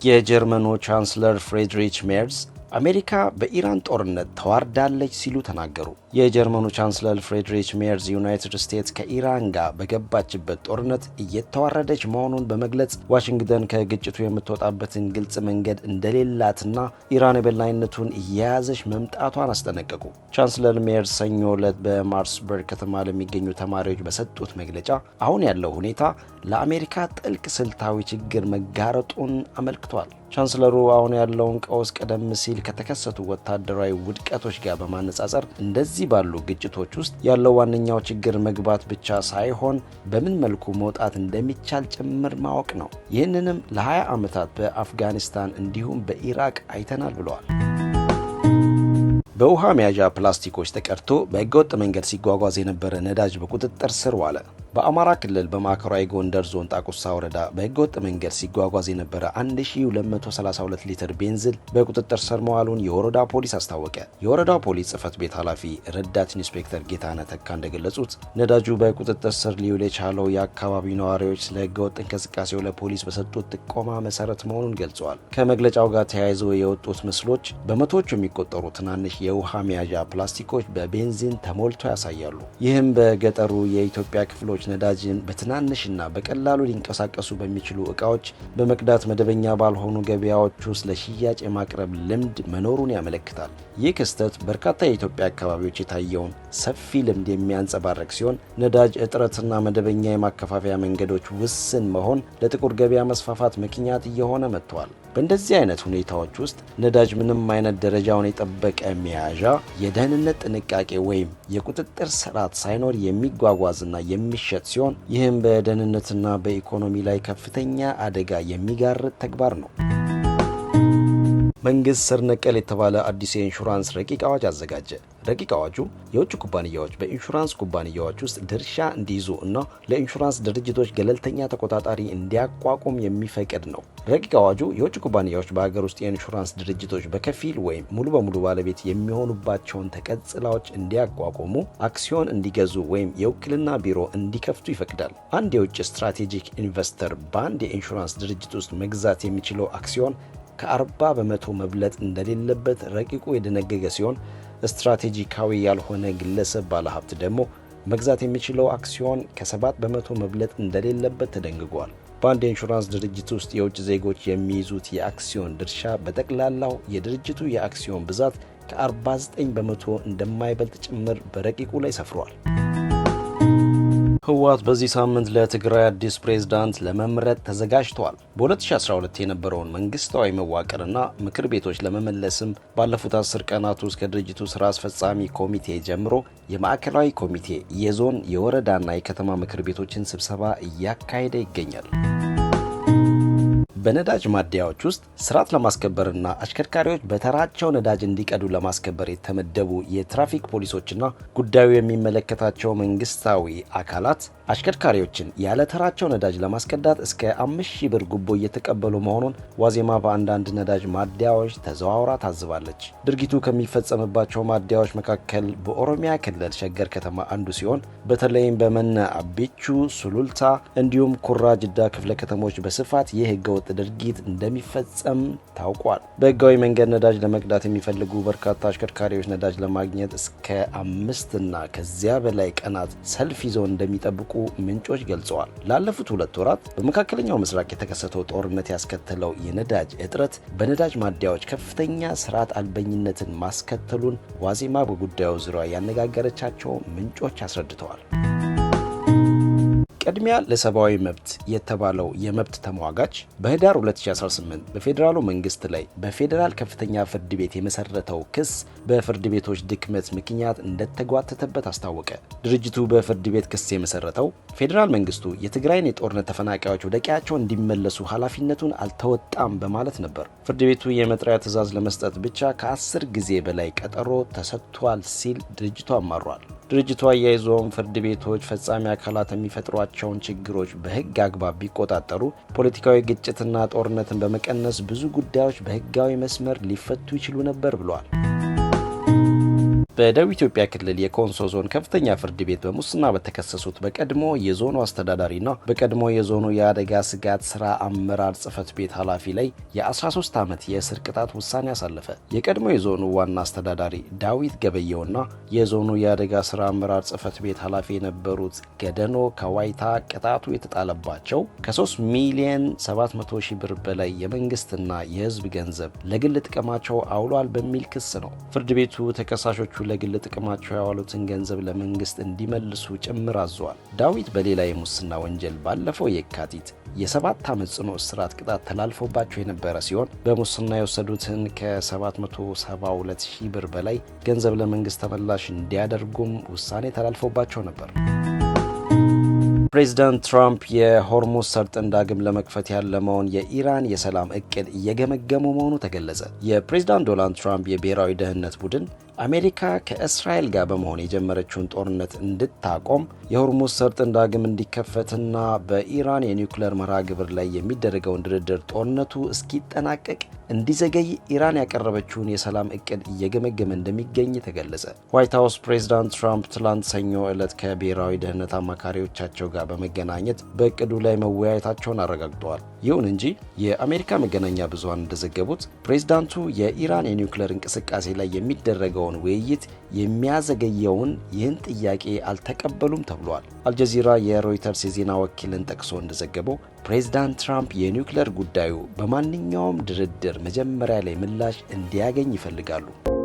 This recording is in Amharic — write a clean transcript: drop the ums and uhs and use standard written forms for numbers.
የጀርመኑ ቻንስለር ፍሬድሪች ሜርዝ አሜሪካ በኢራን ጦርነት ተዋርዳለች ሲሉ ተናገሩ። የጀርመኑ ቻንስለር ፍሬድሪች ሜርዝ ዩናይትድ ስቴትስ ከኢራን ጋር በገባችበት ጦርነት እየተዋረደች መሆኑን በመግለጽ ዋሽንግተን ከግጭቱ የምትወጣበትን ግልጽ መንገድ እንደሌላትና ኢራን የበላይነቱን እየያዘች መምጣቷን አስጠነቀቁ። ቻንስለር ሜርዝ ሰኞ ዕለት በማርስበርግ ከተማ ለሚገኙ ተማሪዎች በሰጡት መግለጫ አሁን ያለው ሁኔታ ለአሜሪካ ጥልቅ ስልታዊ ችግር መጋረጡን አመልክቷል። ቻንስለሩ አሁን ያለውን ቀውስ ቀደም ሲል ከተከሰቱ ወታደራዊ ውድቀቶች ጋር በማነጻጸር እንደዚህ ባሉ ግጭቶች ውስጥ ያለው ዋነኛው ችግር መግባት ብቻ ሳይሆን በምን መልኩ መውጣት እንደሚቻል ጭምር ማወቅ ነው። ይህንንም ለ20 ዓመታት በአፍጋኒስታን እንዲሁም በኢራቅ አይተናል ብለዋል። በውሃ መያዣ ፕላስቲኮች ተቀድቶ በህገወጥ መንገድ ሲጓጓዝ የነበረ ነዳጅ በቁጥጥር ስር ዋለ። በአማራ ክልል በማዕከላዊ ጎንደር ዞን ጣቁሳ ወረዳ በህገወጥ መንገድ ሲጓጓዝ የነበረ 1232 ሊትር ቤንዚል በቁጥጥር ስር መዋሉን የወረዳ ፖሊስ አስታወቀ። የወረዳው ፖሊስ ጽሕፈት ቤት ኃላፊ ረዳት ኢንስፔክተር ጌታነህ ተካ እንደገለጹት ነዳጁ በቁጥጥር ስር ሊውል የቻለው የአካባቢው ነዋሪዎች ስለ ህገወጥ እንቅስቃሴው ለፖሊስ በሰጡት ጥቆማ መሰረት መሆኑን ገልጸዋል። ከመግለጫው ጋር ተያይዘው የወጡት ምስሎች በመቶዎች የሚቆጠሩ ትናንሽ የውሃ መያዣ ፕላስቲኮች በቤንዚን ተሞልቶ ያሳያሉ። ይህም በገጠሩ የኢትዮጵያ ክፍሎች ነዳጅን በትናንሽና በቀላሉ ሊንቀሳቀሱ በሚችሉ እቃዎች በመቅዳት መደበኛ ባልሆኑ ገበያዎች ውስጥ ለሽያጭ የማቅረብ ልምድ መኖሩን ያመለክታል። ይህ ክስተት በርካታ የኢትዮጵያ አካባቢዎች የታየውን ሰፊ ልምድ የሚያንጸባርቅ ሲሆን ነዳጅ እጥረትና መደበኛ የማከፋፈያ መንገዶች ውስን መሆን ለጥቁር ገበያ መስፋፋት ምክንያት እየሆነ መጥተዋል። በእንደዚህ አይነት ሁኔታዎች ውስጥ ነዳጅ ምንም አይነት ደረጃውን የጠበቀ መያዣ፣ የደህንነት ጥንቃቄ ወይም የቁጥጥር ስርዓት ሳይኖር የሚጓጓዝና የሚሸጥ ሲሆን ይህም በደህንነትና በኢኮኖሚ ላይ ከፍተኛ አደጋ የሚጋርጥ ተግባር ነው። መንግስት ስር ነቀል የተባለ አዲስ የኢንሹራንስ ረቂቅ አዋጅ አዘጋጀ። ረቂቅ አዋጁ የውጭ ኩባንያዎች በኢንሹራንስ ኩባንያዎች ውስጥ ድርሻ እንዲይዙ እና ለኢንሹራንስ ድርጅቶች ገለልተኛ ተቆጣጣሪ እንዲያቋቁም የሚፈቅድ ነው። ረቂቅ አዋጁ የውጭ ኩባንያዎች በሀገር ውስጥ የኢንሹራንስ ድርጅቶች በከፊል ወይም ሙሉ በሙሉ ባለቤት የሚሆኑባቸውን ተቀጽላዎች እንዲያቋቁሙ፣ አክሲዮን እንዲገዙ ወይም የውክልና ቢሮ እንዲከፍቱ ይፈቅዳል። አንድ የውጭ ስትራቴጂክ ኢንቨስተር በአንድ የኢንሹራንስ ድርጅት ውስጥ መግዛት የሚችለው አክሲዮን ከ40 በመቶ መብለጥ እንደሌለበት ረቂቁ የደነገገ ሲሆን ስትራቴጂካዊ ያልሆነ ግለሰብ ባለሀብት ደግሞ መግዛት የሚችለው አክሲዮን ከ7 በመቶ መብለጥ እንደሌለበት ተደንግጓል። በአንድ የኢንሹራንስ ድርጅት ውስጥ የውጭ ዜጎች የሚይዙት የአክሲዮን ድርሻ በጠቅላላው የድርጅቱ የአክሲዮን ብዛት ከ49 በመቶ እንደማይበልጥ ጭምር በረቂቁ ላይ ሰፍሯል። ህወሓት በዚህ ሳምንት ለትግራይ አዲስ ፕሬዝዳንት ለመምረጥ ተዘጋጅቷል። በ2012 የነበረውን መንግስታዊ መዋቅርና ምክር ቤቶች ለመመለስም ባለፉት 10 ቀናት ውስጥ ከድርጅቱ ስራ አስፈጻሚ ኮሚቴ ጀምሮ የማዕከላዊ ኮሚቴ፣ የዞን፣ የወረዳና የከተማ ምክር ቤቶችን ስብሰባ እያካሄደ ይገኛል። በነዳጅ ማደያዎች ውስጥ ስርዓት ለማስከበርና አሽከርካሪዎች በተራቸው ነዳጅ እንዲቀዱ ለማስከበር የተመደቡ የትራፊክ ፖሊሶችና ጉዳዩ የሚመለከታቸው መንግስታዊ አካላት አሽከርካሪዎችን ያለ ተራቸው ነዳጅ ለማስቀዳት እስከ 5000 ብር ጉቦ እየተቀበሉ መሆኑን ዋዜማ በአንዳንድ ነዳጅ ማደያዎች ተዘዋውራ ታዝባለች። ድርጊቱ ከሚፈጸምባቸው ማደያዎች መካከል በኦሮሚያ ክልል ሸገር ከተማ አንዱ ሲሆን በተለይም በመነ አቢቹ፣ ሱሉልታ እንዲሁም ኩራ ጅዳ ክፍለ ከተሞች በስፋት ይህ ህገወጥ ድርጊት እንደሚፈጸም ታውቋል። በህጋዊ መንገድ ነዳጅ ለመቅዳት የሚፈልጉ በርካታ አሽከርካሪዎች ነዳጅ ለማግኘት እስከ 5 እና ከዚያ በላይ ቀናት ሰልፍ ይዘው እንደሚጠብቁ ምንጮች ገልጸዋል። ላለፉት 2 ወራት በመካከለኛው ምስራቅ የተከሰተው ጦርነት ያስከተለው የነዳጅ እጥረት በነዳጅ ማደያዎች ከፍተኛ ስርዓት አልበኝነትን ማስከተሉን ዋዜማ በጉዳዩ ዙሪያ ያነጋገረቻቸው ምንጮች አስረድተዋል። ቅድሚያ ለሰብአዊ መብት የተባለው የመብት ተሟጋች በህዳር 2018 በፌዴራሉ መንግስት ላይ በፌዴራል ከፍተኛ ፍርድ ቤት የመሰረተው ክስ በፍርድ ቤቶች ድክመት ምክንያት እንደተጓተተበት አስታወቀ። ድርጅቱ በፍርድ ቤት ክስ የመሰረተው ፌዴራል መንግስቱ የትግራይን የጦርነት ተፈናቃዮች ወደ ቀያቸው እንዲመለሱ ኃላፊነቱን አልተወጣም በማለት ነበር። ፍርድ ቤቱ የመጥሪያ ትዕዛዝ ለመስጠት ብቻ ከ10 ጊዜ በላይ ቀጠሮ ተሰጥቷል ሲል ድርጅቱ አማሯል። ድርጅቱ አያይዞም ፍርድ ቤቶች ፈጻሚ አካላት የሚፈጥሯቸውን ችግሮች በህግ አግባብ ቢቆጣጠሩ ፖለቲካዊ ግጭትና ጦርነትን በመቀነስ ብዙ ጉዳዮች በህጋዊ መስመር ሊፈቱ ይችሉ ነበር ብሏል። በደቡብ ኢትዮጵያ ክልል የኮንሶ ዞን ከፍተኛ ፍርድ ቤት በሙስና በተከሰሱት በቀድሞ የዞኑ አስተዳዳሪና በቀድሞ የዞኑ የአደጋ ስጋት ስራ አመራር ጽህፈት ቤት ኃላፊ ላይ የ13 ዓመት የእስር ቅጣት ውሳኔ አሳለፈ። የቀድሞ የዞኑ ዋና አስተዳዳሪ ዳዊት ገበየውና የዞኑ የአደጋ ስራ አመራር ጽህፈት ቤት ኃላፊ የነበሩት ገደኖ ከዋይታ ቅጣቱ የተጣለባቸው ከ3 ሚሊዮን 700 ሺህ ብር በላይ የመንግስትና የህዝብ ገንዘብ ለግል ጥቅማቸው አውሏል በሚል ክስ ነው። ፍርድ ቤቱ ተከሳሾቹ ለግል ጥቅማቸው ያዋሉትን ገንዘብ ለመንግስት እንዲመልሱ ጭምር አዘዋል። ዳዊት በሌላ የሙስና ወንጀል ባለፈው የካቲት የ7 ዓመት ጽኑ እስራት ቅጣት ተላልፎባቸው የነበረ ሲሆን በሙስና የወሰዱትን ከ772 ሺህ ብር በላይ ገንዘብ ለመንግስት ተመላሽ እንዲያደርጉም ውሳኔ ተላልፎባቸው ነበር። ፕሬዚዳንት ትራምፕ የሆርሙዝ ሰርጥን ዳግም ለመክፈት ያለመውን የኢራን የሰላም እቅድ እየገመገሙ መሆኑ ተገለጸ። የፕሬዚዳንት ዶናልድ ትራምፕ የብሔራዊ ደህንነት ቡድን አሜሪካ ከእስራኤል ጋር በመሆን የጀመረችውን ጦርነት እንድታቆም የሆርሙዝ ሰርጥን ዳግም እንዲከፈትና በኢራን የኒውክሌር መርሃ ግብር ላይ የሚደረገውን ድርድር ጦርነቱ እስኪጠናቀቅ እንዲዘገይ ኢራን ያቀረበችውን የሰላም እቅድ እየገመገመ እንደሚገኝ ተገለጸ። ዋይት ሀውስ ፕሬዚዳንት ትራምፕ ትላንት ሰኞ ዕለት ከብሔራዊ ደህንነት አማካሪዎቻቸው ጋር በመገናኘት በእቅዱ ላይ መወያየታቸውን አረጋግጠዋል። ይሁን እንጂ የአሜሪካ መገናኛ ብዙሃን እንደዘገቡት ፕሬዚዳንቱ የኢራን የኒውክሌር እንቅስቃሴ ላይ የሚደረገውን ውይይት የሚያዘገየውን ይህን ጥያቄ አልተቀበሉም ተብሏል። አልጀዚራ የሮይተርስ የዜና ወኪልን ጠቅሶ እንደዘገበው ፕሬዚዳንት ትራምፕ የኒውክሌር ጉዳዩ በማንኛውም ድርድር መጀመሪያ ላይ ምላሽ እንዲያገኝ ይፈልጋሉ።